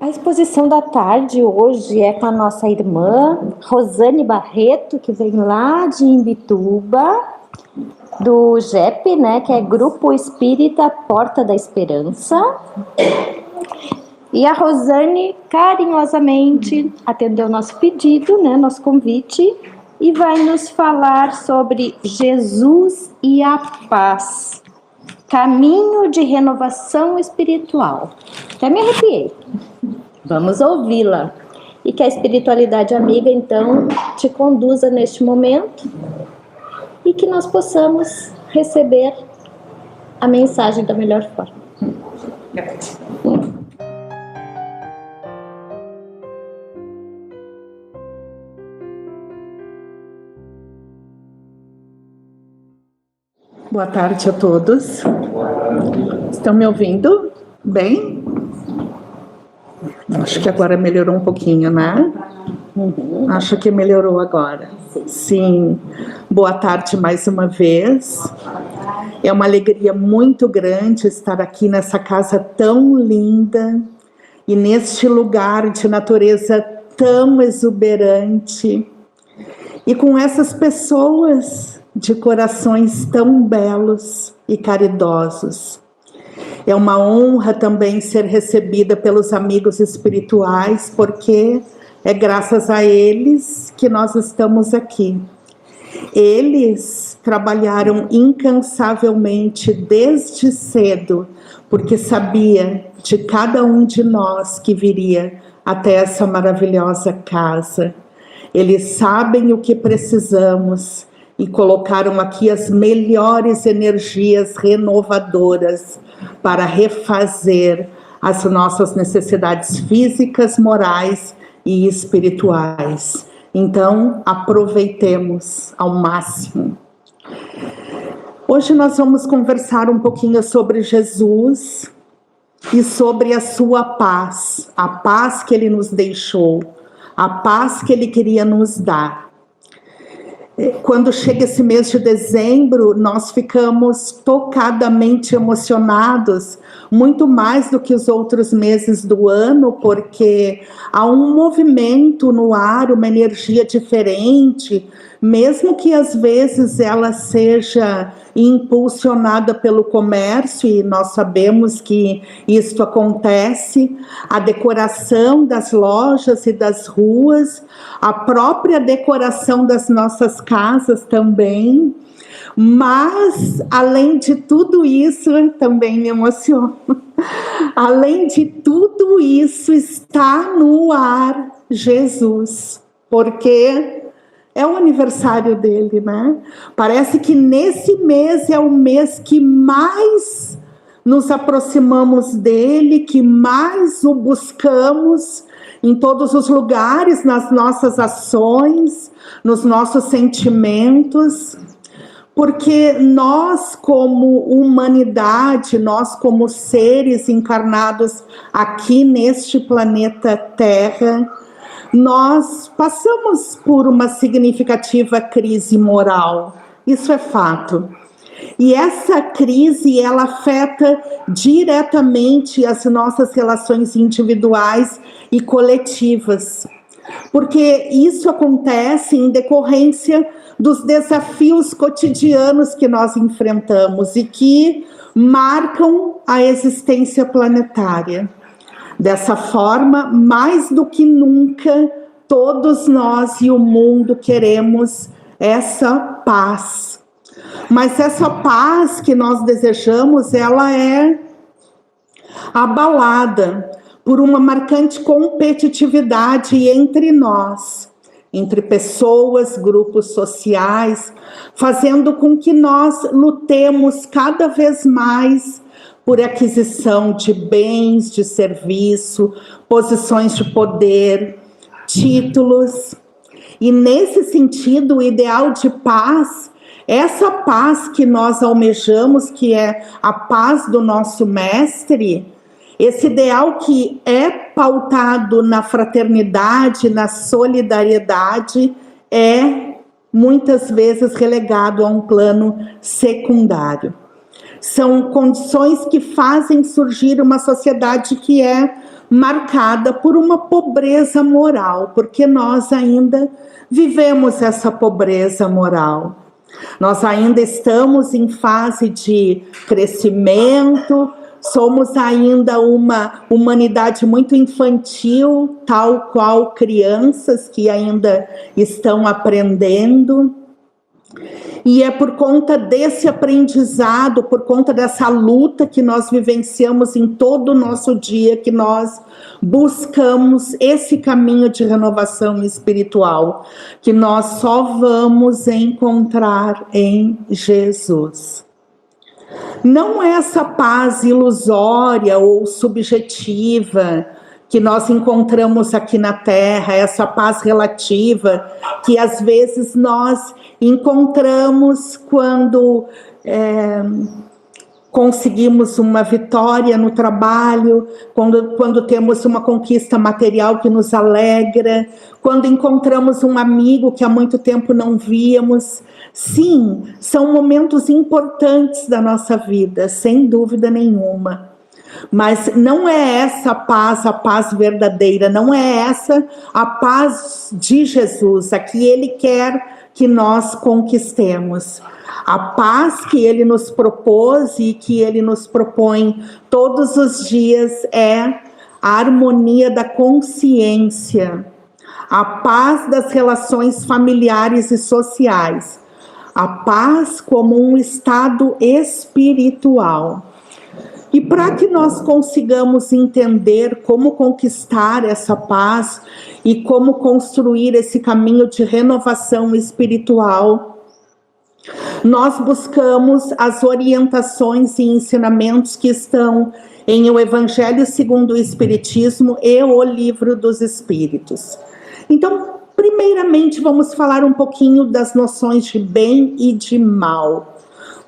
A exposição da tarde hoje é com a nossa irmã Rosane Barreto, que vem lá de Imbituba, do GEP, né, que é Grupo Espírita Porta da Esperança. E a Rosane carinhosamente atendeu nosso pedido, né, nosso convite, e vai nos falar sobre Jesus e a paz, caminho de renovação espiritual. Até me arrepiei. Vamos ouvi-la. E que a espiritualidade amiga, então, te conduza neste momento e que nós possamos receber a mensagem da melhor forma. Boa tarde a todos. Estão me ouvindo bem? Acho que agora melhorou um pouquinho, né? Acho que melhorou agora. Sim. Boa tarde mais uma vez. É uma alegria muito grande estar aqui nessa casa tão linda e neste lugar de natureza tão exuberante e com essas pessoas de corações tão belos e caridosos. É uma honra também ser recebida pelos amigos espirituais, porque é graças a eles que nós estamos aqui. Eles trabalharam incansavelmente desde cedo, porque sabia de cada um de nós que viria até essa maravilhosa casa. Eles sabem o que precisamos e colocaram aqui as melhores energias renovadoras para refazer as nossas necessidades físicas, morais e espirituais. Então, aproveitemos ao máximo. Hoje nós vamos conversar um pouquinho sobre Jesus e sobre a sua paz, a paz que ele nos deixou, a paz que ele queria nos dar. Quando chega esse mês de dezembro, nós ficamos tocadamente emocionados, muito mais do que os outros meses do ano, porque há um movimento no ar, uma energia diferente, mesmo que às vezes ela seja impulsionada pelo comércio, e nós sabemos que isso acontece, a decoração das lojas e das ruas, a própria decoração das nossas casas também, mas além de tudo isso, também me emociona, além de tudo isso está no ar Jesus, porque é o aniversário dele, né? Parece que nesse mês é o mês que mais nos aproximamos dele, que mais o buscamos em todos os lugares, nas nossas ações, nos nossos sentimentos, porque nós como humanidade, nós como seres encarnados aqui neste planeta Terra, nós passamos por uma significativa crise moral, isso é fato. E essa crise, ela afeta diretamente as nossas relações individuais e coletivas, porque isso acontece em decorrência dos desafios cotidianos que nós enfrentamos e que marcam a existência planetária. Dessa forma, mais do que nunca, todos nós e o mundo queremos essa paz. Mas essa paz que nós desejamos, ela é abalada por uma marcante competitividade entre nós, entre pessoas, grupos sociais, fazendo com que nós lutemos cada vez mais por aquisição de bens, de serviço, posições de poder, títulos. E nesse sentido, o ideal de paz, essa paz que nós almejamos, que é a paz do nosso mestre, esse ideal que é pautado na fraternidade, na solidariedade, é muitas vezes relegado a um plano secundário. São condições que fazem surgir uma sociedade que é marcada por uma pobreza moral, porque nós ainda vivemos essa pobreza moral. Nós ainda estamos em fase de crescimento, somos ainda uma humanidade muito infantil, tal qual crianças que ainda estão aprendendo. E é por conta desse aprendizado, por conta dessa luta que nós vivenciamos em todo o nosso dia, que nós buscamos esse caminho de renovação espiritual, que nós só vamos encontrar em Jesus. Não é essa paz ilusória ou subjetiva que nós encontramos aqui na Terra, essa paz relativa que às vezes nós encontramos quando conseguimos uma vitória no trabalho, quando temos uma conquista material que nos alegra, quando encontramos um amigo que há muito tempo não víamos. Sim, são momentos importantes da nossa vida, sem dúvida nenhuma. Mas não é essa a paz verdadeira, não é essa a paz de Jesus, a que Ele quer que nós conquistemos. A paz que Ele nos propôs e que Ele nos propõe todos os dias é a harmonia da consciência, a paz das relações familiares e sociais, a paz como um estado espiritual. E para que nós consigamos entender como conquistar essa paz e como construir esse caminho de renovação espiritual, nós buscamos as orientações e ensinamentos que estão em O Evangelho segundo o Espiritismo e o Livro dos Espíritos. Então, primeiramente, vamos falar um pouquinho das noções de bem e de mal.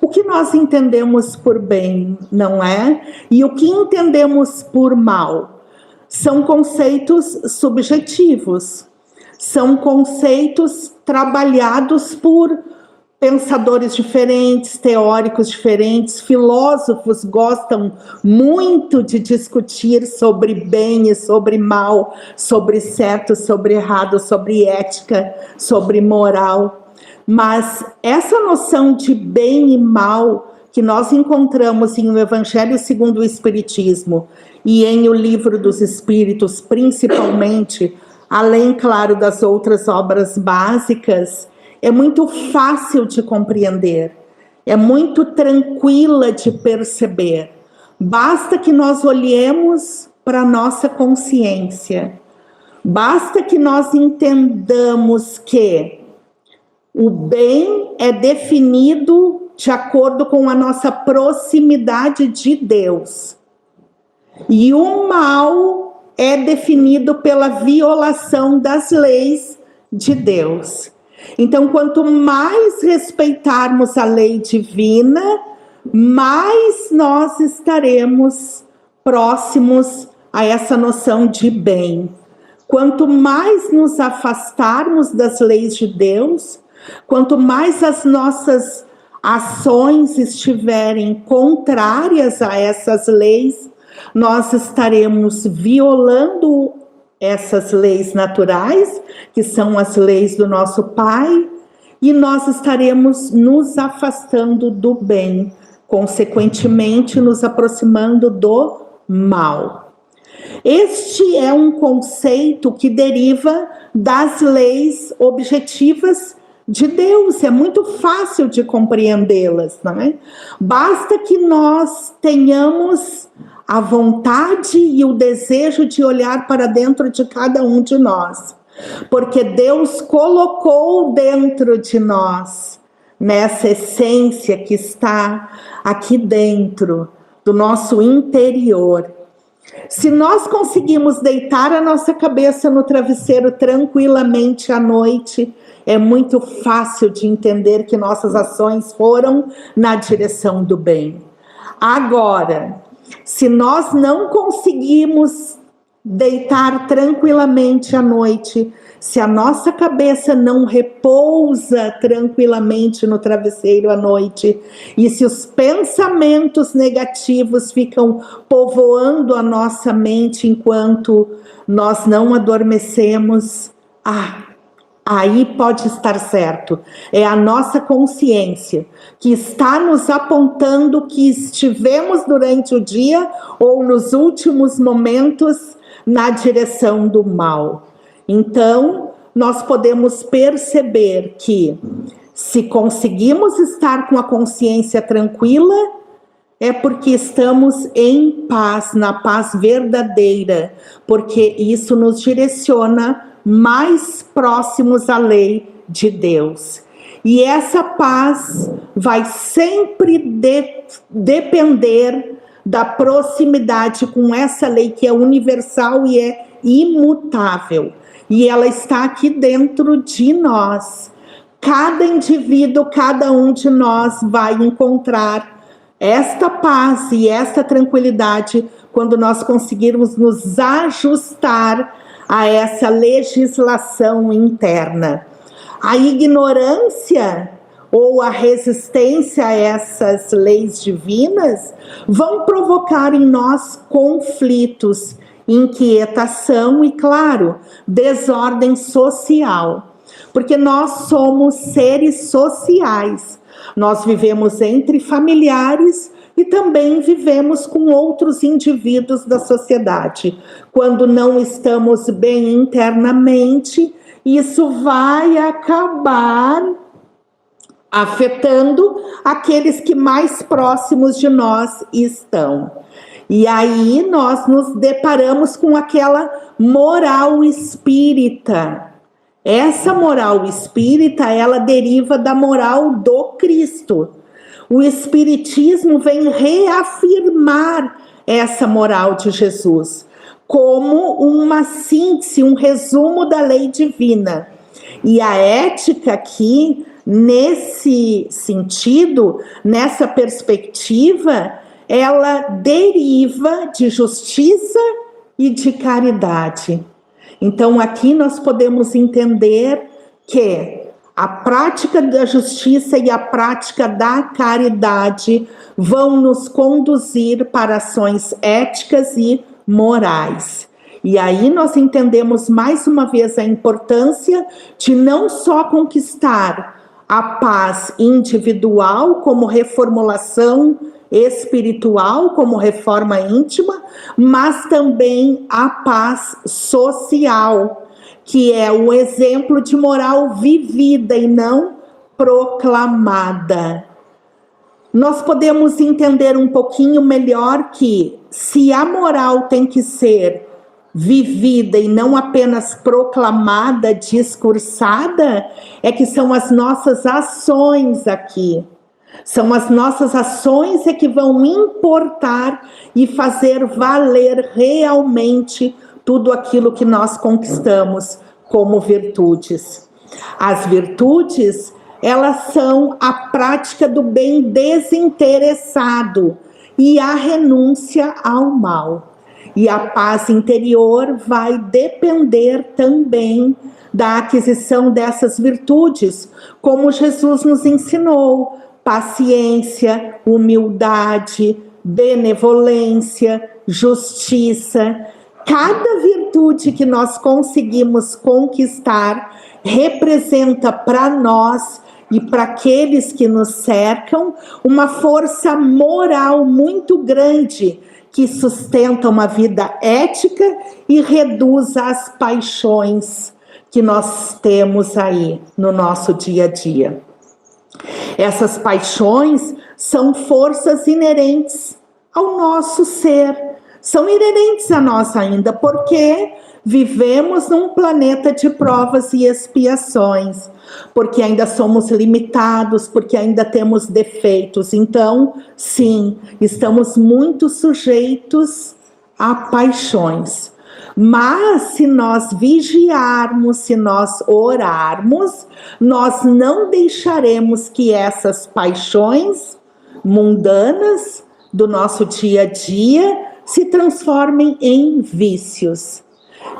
O que nós entendemos por bem, não é? E o que entendemos por mal? São conceitos subjetivos, são conceitos trabalhados por pensadores diferentes, teóricos diferentes, filósofos gostam muito de discutir sobre bem e sobre mal, sobre certo, sobre errado, sobre ética, sobre moral. Mas essa noção de bem e mal que nós encontramos em O Evangelho segundo o Espiritismo e em O Livro dos Espíritos, principalmente, além, claro, das outras obras básicas, é muito fácil de compreender, é muito tranquila de perceber. Basta que nós olhemos para a nossa consciência, basta que nós entendamos que o bem é definido de acordo com a nossa proximidade de Deus. E o mal é definido pela violação das leis de Deus. Então, quanto mais respeitarmos a lei divina, mais nós estaremos próximos a essa noção de bem. Quanto mais nos afastarmos das leis de Deus, quanto mais as nossas ações estiverem contrárias a essas leis, nós estaremos violando essas leis naturais, que são as leis do nosso Pai, e nós estaremos nos afastando do bem, consequentemente nos aproximando do mal. Este é um conceito que deriva das leis objetivas de Deus, é muito fácil de compreendê-las, não é? Basta que nós tenhamos a vontade e o desejo de olhar para dentro de cada um de nós, porque Deus colocou dentro de nós, nessa essência que está aqui dentro do nosso interior. Se nós conseguimos deitar a nossa cabeça no travesseiro tranquilamente à noite, é muito fácil de entender que nossas ações foram na direção do bem. Agora, se nós não conseguimos deitar tranquilamente à noite, se a nossa cabeça não repousa tranquilamente no travesseiro à noite, e se os pensamentos negativos ficam povoando a nossa mente enquanto nós não adormecemos, aí pode estar certo. É a nossa consciência que está nos apontando que estivemos durante o dia ou nos últimos momentos na direção do mal. Então, nós podemos perceber que se conseguimos estar com a consciência tranquila, é porque estamos em paz, na paz verdadeira, porque isso nos direciona mais próximos à lei de Deus. E essa paz vai sempre depender da proximidade com essa lei que é universal e é imutável. E ela está aqui dentro de nós. Cada indivíduo, cada um de nós vai encontrar esta paz e esta tranquilidade quando nós conseguirmos nos ajustar a essa legislação interna. A ignorância ou a resistência a essas leis divinas vão provocar em nós conflitos, inquietação e, claro, desordem social. Porque nós somos seres sociais. Nós vivemos entre familiares e também vivemos com outros indivíduos da sociedade. Quando não estamos bem internamente, isso vai acabar afetando aqueles que mais próximos de nós estão. E aí nós nos deparamos com aquela moral espírita. Essa moral espírita, ela deriva da moral do Cristo. O Espiritismo vem reafirmar essa moral de Jesus como uma síntese, um resumo da lei divina. E a ética aqui, nesse sentido, nessa perspectiva, ela deriva de justiça e de caridade. Então, aqui nós podemos entender que a prática da justiça e a prática da caridade vão nos conduzir para ações éticas e morais. E aí nós entendemos mais uma vez a importância de não só conquistar a paz individual como reformulação espiritual, como reforma íntima, mas também a paz social, que é um exemplo de moral vivida e não proclamada. Nós podemos entender um pouquinho melhor que, se a moral tem que ser vivida e não apenas proclamada, discursada, é que são as nossas ações aqui. São as nossas ações que vão importar e fazer valer realmente tudo aquilo que nós conquistamos como virtudes. As virtudes, elas são a prática do bem desinteressado e a renúncia ao mal. E a paz interior vai depender também da aquisição dessas virtudes, como Jesus nos ensinou: paciência, humildade, benevolência, justiça. Cada virtude que nós conseguimos conquistar representa para nós e para aqueles que nos cercam uma força moral muito grande que sustenta uma vida ética e reduz as paixões que nós temos aí no nosso dia a dia. Essas paixões são forças inerentes ao nosso ser, são inerentes a nós ainda, porque vivemos num planeta de provas e expiações, porque ainda somos limitados, porque ainda temos defeitos. Então, sim, estamos muito sujeitos a paixões. Mas se nós vigiarmos, se nós orarmos, nós não deixaremos que essas paixões mundanas do nosso dia a dia se transformem em vícios.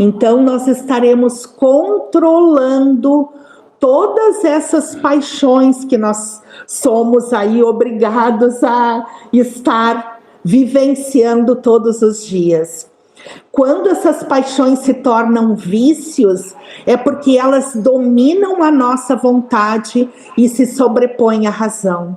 Então, nós estaremos controlando todas essas paixões que nós somos aí obrigados a estar vivenciando todos os dias. Quando essas paixões se tornam vícios, é porque elas dominam a nossa vontade e se sobrepõem à razão.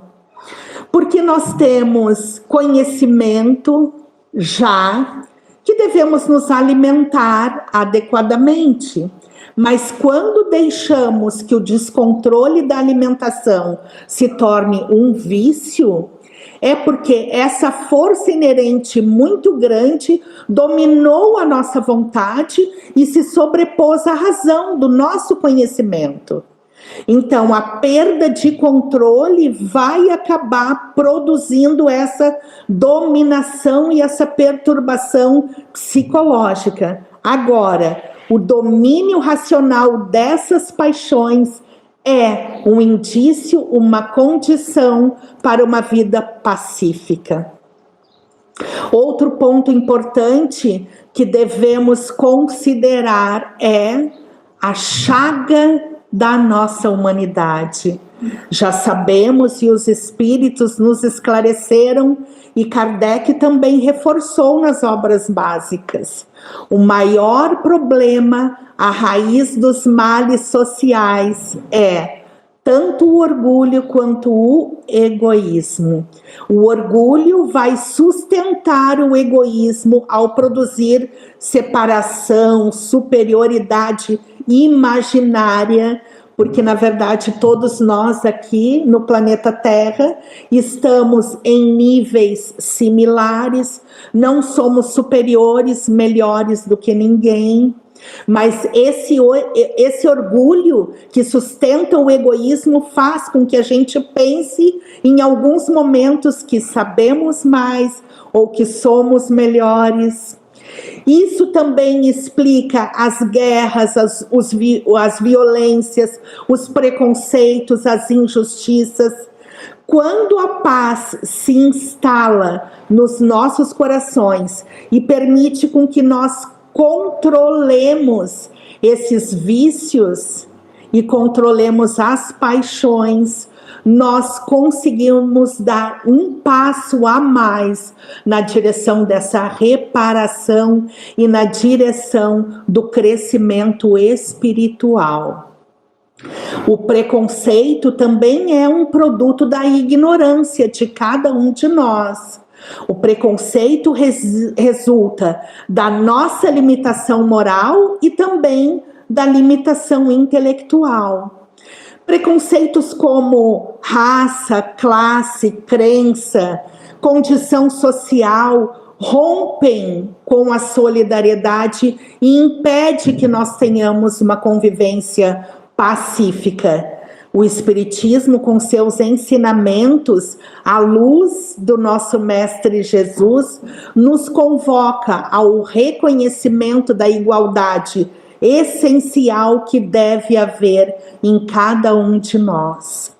Porque nós temos conhecimento já que devemos nos alimentar adequadamente. Mas quando deixamos que o descontrole da alimentação se torne um vício, é porque essa força inerente muito grande dominou a nossa vontade e se sobrepôs à razão do nosso conhecimento. Então, a perda de controle vai acabar produzindo essa dominação e essa perturbação psicológica. Agora, o domínio racional dessas paixões é um indício, uma condição para uma vida pacífica. Outro ponto importante que devemos considerar é a chaga da nossa humanidade. Já sabemos e os espíritos nos esclareceram e Kardec também reforçou nas obras básicas. O maior problema, a raiz dos males sociais é tanto o orgulho quanto o egoísmo. O orgulho vai sustentar o egoísmo ao produzir separação, superioridade imaginária, porque na verdade todos nós aqui no planeta Terra estamos em níveis similares, não somos superiores, melhores do que ninguém. Mas esse orgulho que sustenta o egoísmo faz com que a gente pense em alguns momentos que sabemos mais ou que somos melhores. Isso também explica as guerras, as violências, os preconceitos, as injustiças. Quando a paz se instala nos nossos corações e permite com que nós controlemos esses vícios e controlemos as paixões, nós conseguimos dar um passo a mais na direção dessa reparação e na direção do crescimento espiritual. O preconceito também é um produto da ignorância de cada um de nós. O preconceito resulta da nossa limitação moral e também da limitação intelectual. Preconceitos como raça, classe, crença, condição social rompem com a solidariedade e impedem que nós tenhamos uma convivência pacífica. O Espiritismo, com seus ensinamentos, à luz do nosso Mestre Jesus, nos convoca ao reconhecimento da igualdade essencial que deve haver em cada um de nós.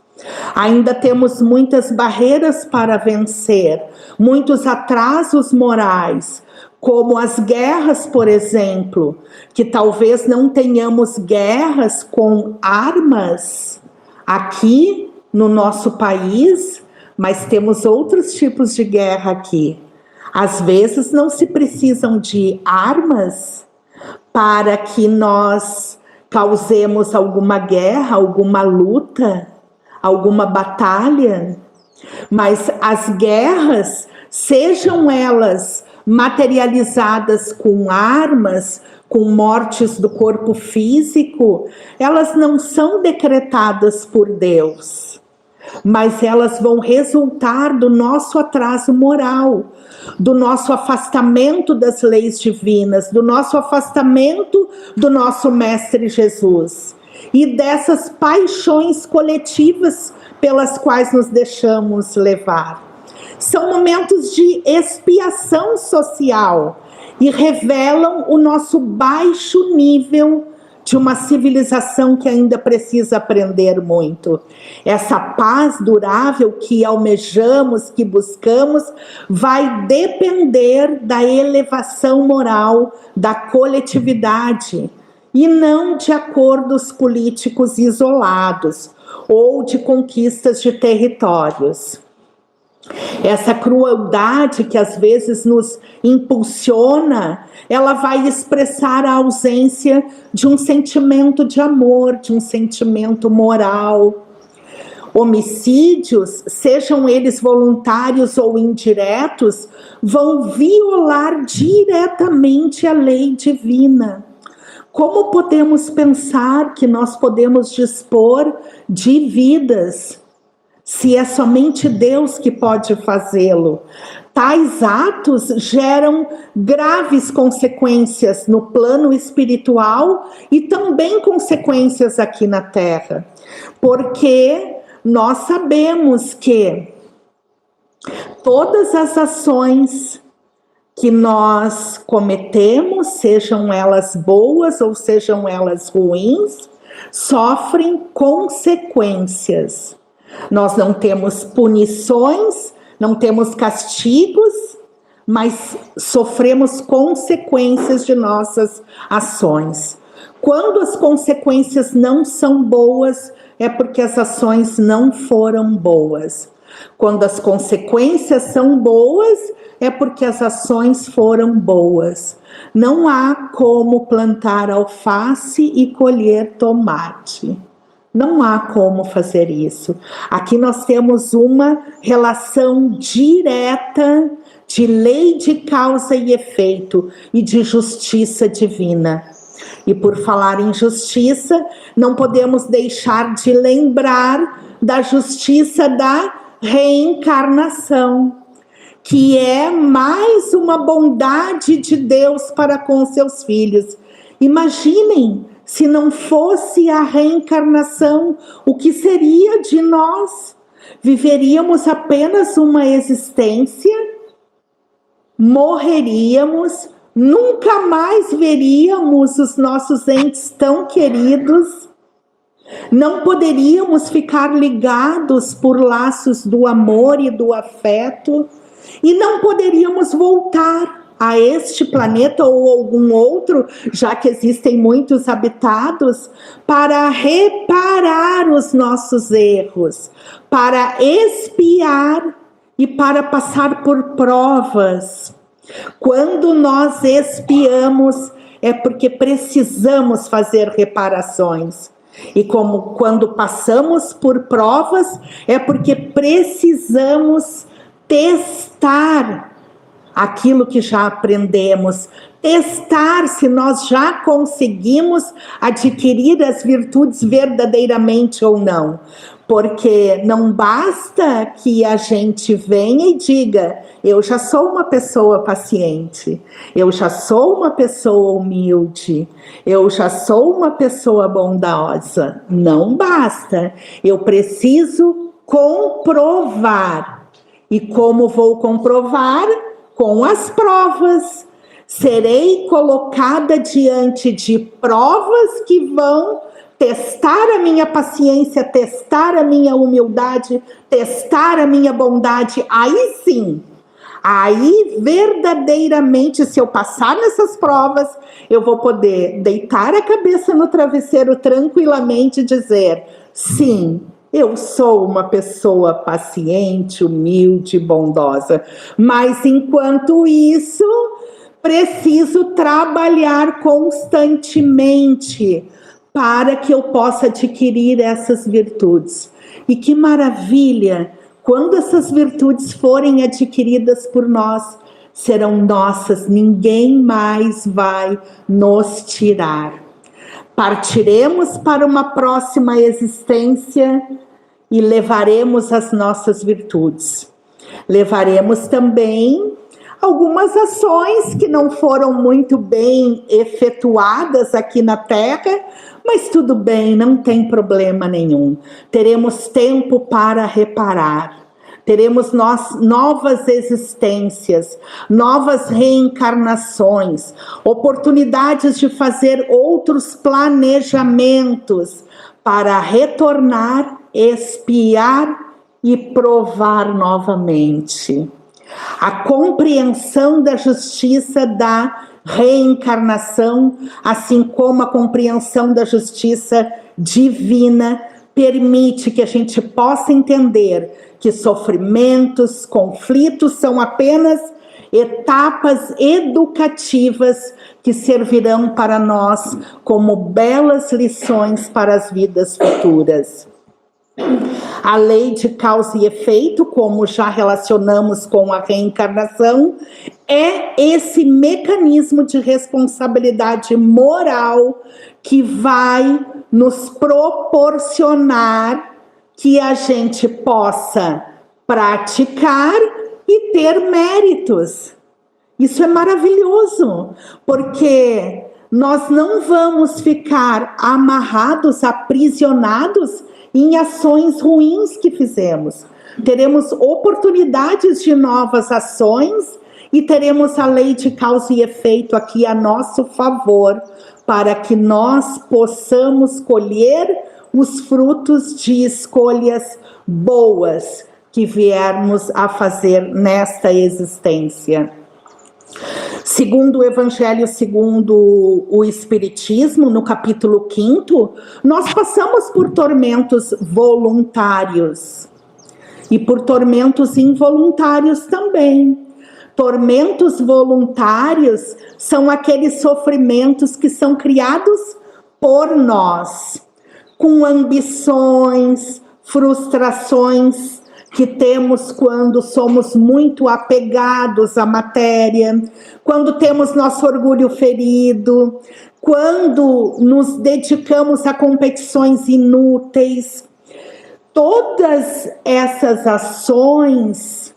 Ainda temos muitas barreiras para vencer, muitos atrasos morais, como as guerras, por exemplo, que talvez não tenhamos guerras com armas aqui no nosso país, mas temos outros tipos de guerra aqui. Às vezes não se precisam de armas para que nós causemos alguma guerra, alguma luta, alguma batalha, mas as guerras, sejam elas materializadas com armas, com mortes do corpo físico, elas não são decretadas por Deus, mas elas vão resultar do nosso atraso moral, do nosso afastamento das leis divinas, do nosso afastamento do nosso Mestre Jesus e dessas paixões coletivas pelas quais nos deixamos levar. São momentos de expiação social e revelam o nosso baixo nível de uma civilização que ainda precisa aprender muito. Essa paz durável que almejamos, que buscamos, vai depender da elevação moral da coletividade e não de acordos políticos isolados ou de conquistas de territórios. Essa crueldade que às vezes nos impulsiona, ela vai expressar a ausência de um sentimento de amor, de um sentimento moral. Homicídios, sejam eles voluntários ou indiretos, vão violar diretamente a lei divina. Como podemos pensar que nós podemos dispor de vidas, se é somente Deus que pode fazê-lo? Tais atos geram graves consequências no plano espiritual e também consequências aqui na Terra, porque nós sabemos que todas as ações que nós cometemos, sejam elas boas ou sejam elas ruins, sofrem consequências. Nós não temos punições, não temos castigos, mas sofremos consequências de nossas ações. Quando as consequências não são boas, é porque as ações não foram boas. Quando as consequências são boas, é porque as ações foram boas. Não há como plantar alface e colher tomate. Não há como fazer isso. Aqui nós temos uma relação direta de lei de causa e efeito e de justiça divina. E por falar em justiça, não podemos deixar de lembrar da justiça da reencarnação, que é mais uma bondade de Deus para com seus filhos. Imaginem, se não fosse a reencarnação, o que seria de nós? Viveríamos apenas uma existência, morreríamos, nunca mais veríamos os nossos entes tão queridos, não poderíamos ficar ligados por laços do amor e do afeto, e não poderíamos voltar a este planeta ou algum outro, já que existem muitos habitados, para reparar os nossos erros, para expiar e para passar por provas. Quando nós expiamos, é porque precisamos fazer reparações. E como quando passamos por provas, é porque precisamos testar aquilo que já aprendemos, testar se nós já conseguimos adquirir as virtudes verdadeiramente ou não. Porque não basta que a gente venha e diga, eu já sou uma pessoa paciente, eu já sou uma pessoa humilde, eu já sou uma pessoa bondosa. Não basta, eu preciso comprovar. E como vou comprovar? Com as provas. Serei colocada diante de provas que vão testar a minha paciência, testar a minha humildade, testar a minha bondade. Aí sim, aí verdadeiramente, se eu passar nessas provas, eu vou poder deitar a cabeça no travesseiro tranquilamente e dizer, sim, eu sou uma pessoa paciente, humilde, bondosa. Mas enquanto isso, preciso trabalhar constantemente para que eu possa adquirir essas virtudes. E que maravilha! Quando essas virtudes forem adquiridas por nós, serão nossas, ninguém mais vai nos tirar. Partiremos para uma próxima existência e levaremos as nossas virtudes. Levaremos também algumas ações que não foram muito bem efetuadas aqui na Terra, mas tudo bem, não tem problema nenhum. Teremos tempo para reparar. teremos novas existências, novas reencarnações, oportunidades de fazer outros planejamentos para retornar, expiar e provar novamente. A compreensão da justiça da reencarnação, assim como a compreensão da justiça divina, permite que a gente possa entender que sofrimentos, conflitos são apenas etapas educativas que servirão para nós como belas lições para as vidas futuras. A lei de causa e efeito, como já relacionamos com a reencarnação, é esse mecanismo de responsabilidade moral que vai nos proporcionar que a gente possa praticar e ter méritos. Isso é maravilhoso, porque nós não vamos ficar amarrados, aprisionados em ações ruins que fizemos. Teremos oportunidades de novas ações e teremos a lei de causa e efeito aqui a nosso favor, para que nós possamos colher os frutos de escolhas boas que viermos a fazer nesta existência. Segundo o Evangelho segundo o Espiritismo, no capítulo 5º, nós passamos por tormentos voluntários e por tormentos involuntários também. Tormentos voluntários são aqueles sofrimentos que são criados por nós, com ambições, frustrações que temos quando somos muito apegados à matéria, quando temos nosso orgulho ferido, quando nos dedicamos a competições inúteis. Todas essas ações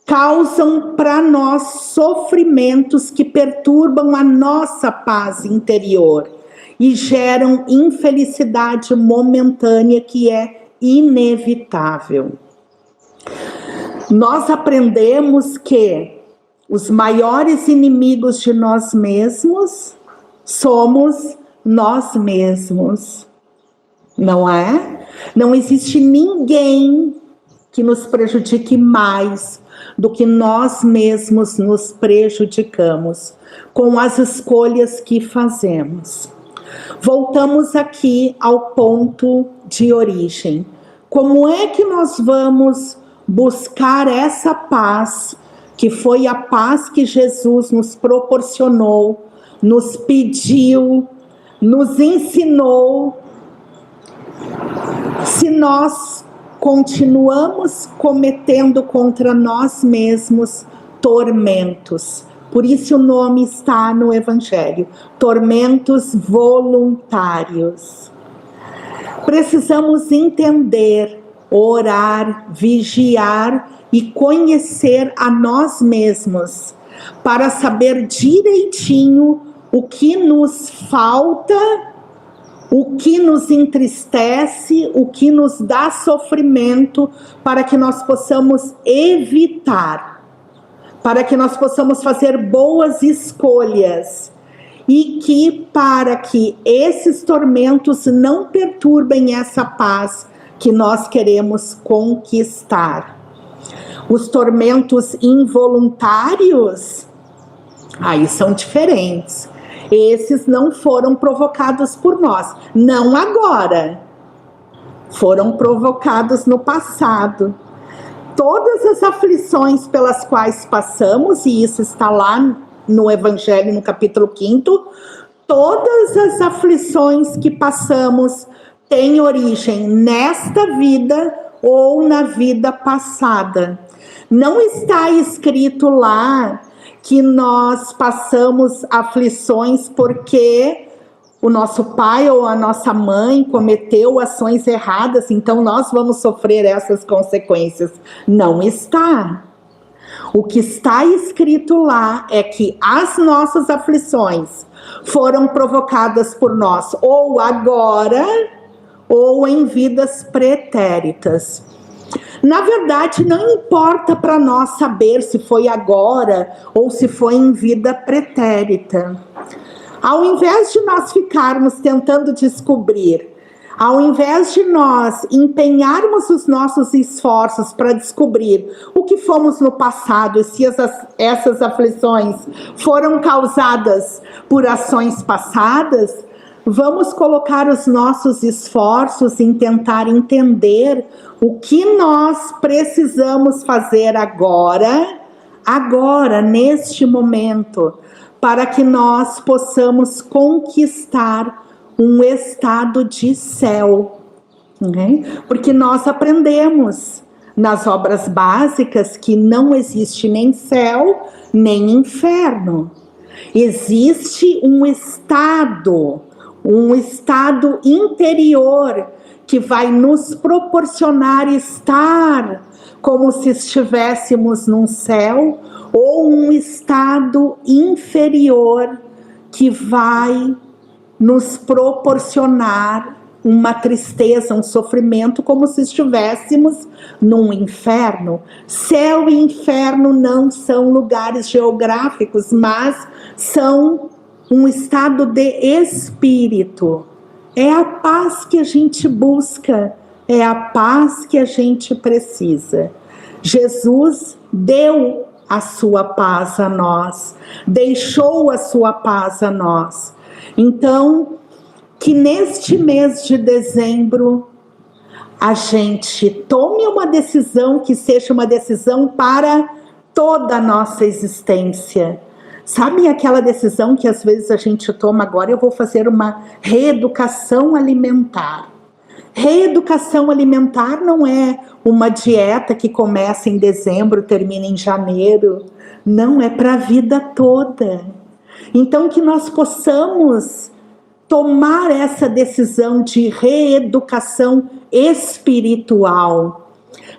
causam para nós sofrimentos que perturbam a nossa paz interior e geram infelicidade momentânea que é inevitável. Nós aprendemos que os maiores inimigos de nós mesmos somos nós mesmos, não é? Não existe ninguém que nos prejudique mais do que nós mesmos nos prejudicamos com as escolhas que fazemos. Voltamos aqui ao ponto de origem. Como é que nós vamos buscar essa paz, que foi a paz que Jesus nos proporcionou, nos pediu, nos ensinou, se nós continuamos cometendo contra nós mesmos tormentos? Por isso o nome está no Evangelho, tormentos voluntários. Precisamos entender, orar, vigiar e conhecer a nós mesmos, para saber direitinho o que nos falta, o que nos entristece, o que nos dá sofrimento, para que nós possamos evitar, para que nós possamos fazer boas escolhas, e que para que esses tormentos não perturbem essa paz que nós queremos conquistar. Os tormentos involuntários, aí são diferentes. Esses não foram provocados por nós, não agora. Foram provocados no passado. Todas as aflições pelas quais passamos, e isso está lá no Evangelho, no capítulo 5º, todas as aflições que passamos têm origem nesta vida ou na vida passada. Não está escrito lá que nós passamos aflições porque o nosso pai ou a nossa mãe cometeu ações erradas, então nós vamos sofrer essas consequências. Não está. O que está escrito lá é que as nossas aflições foram provocadas por nós, ou agora, ou em vidas pretéritas. Na verdade, não importa para nós saber se foi agora ou se foi em vida pretérita. Ao invés de nós ficarmos tentando descobrir, ao invés de nós empenharmos os nossos esforços para descobrir o que fomos no passado e se essas aflições foram causadas por ações passadas, vamos colocar os nossos esforços em tentar entender o que nós precisamos fazer agora, neste momento, para que nós possamos conquistar um estado de céu. Porque nós aprendemos nas obras básicas que não existe nem céu, nem inferno. Existe um estado interior que vai nos proporcionar estar como se estivéssemos num céu, ou um estado inferior que vai nos proporcionar uma tristeza, um sofrimento, como se estivéssemos num inferno. Céu e inferno não são lugares geográficos, mas são um estado de espírito. É a paz que a gente busca, é a paz que a gente precisa. Jesus deu a sua paz a nós, deixou a sua paz a nós. Então, que neste mês de dezembro, a gente tome uma decisão que seja uma decisão para toda a nossa existência. Sabe aquela decisão que às vezes a gente toma agora? Eu vou fazer uma reeducação alimentar. Reeducação alimentar não é uma dieta que começa em dezembro, termina em janeiro. Não, é para a vida toda. Então, que nós possamos tomar essa decisão de reeducação espiritual.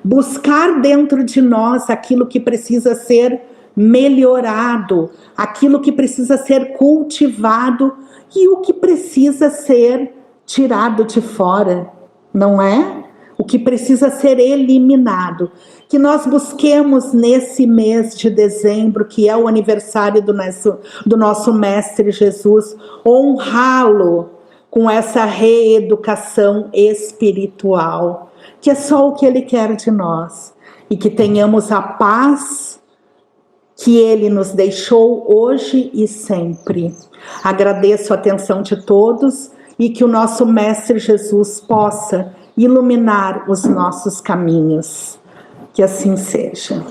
Buscar dentro de nós aquilo que precisa ser melhorado, aquilo que precisa ser cultivado e o que precisa ser tirado de fora, não é? O que precisa ser eliminado. Que nós busquemos nesse mês de dezembro, que é o aniversário do nosso Mestre Jesus, honrá-lo com essa reeducação espiritual, que é só o que Ele quer de nós. E que tenhamos a paz que Ele nos deixou hoje e sempre. Agradeço a atenção de todos e que o nosso Mestre Jesus possa iluminar os nossos caminhos. Que assim seja.